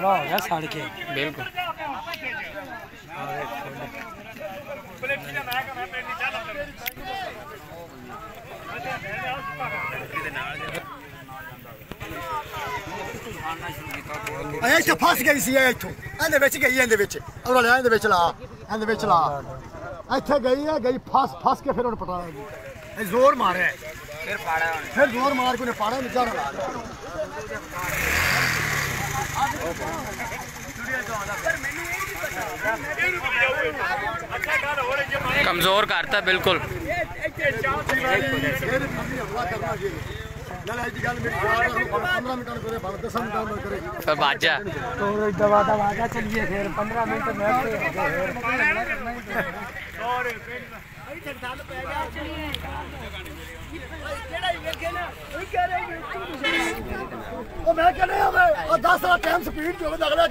सारा हो गया सड़ के बिल्कुल। ਇੱਥੇ ਫਸ ਗਈ ਸੀ ਇਹ ਇੱਥੋਂ ਇਹਦੇ ਵਿੱਚ ਗਈ ਇਹਦੇ ਵਿੱਚ ਉਹ ਲੈ ਇਹਦੇ ਵਿੱਚ ਲਾ ਇਹਦੇ ਵਿੱਚ ਲਾ ਇੱਥੇ ਗਈ ਹੈ ਗਈ ਫਸ ਕੇ ਫਿਰ ਉਹਨੇ ਪਟਾਇਆ ਇਹ ਜ਼ੋਰ ਮਾਰਿਆ ਫਿਰ ਪਾੜਾ ਉਹਨੇ ਫਿਰ ਜ਼ੋਰ ਮਾਰ ਕੇ ਉਹਨੇ ਪਾੜਾ ਵਿੱਚ ਲਾ कमजोर करता बिल्कुल। बाजा तो दवा चलिए फिर 15 मिनट मैं कहने 10 टाइम स्पीड जो अगला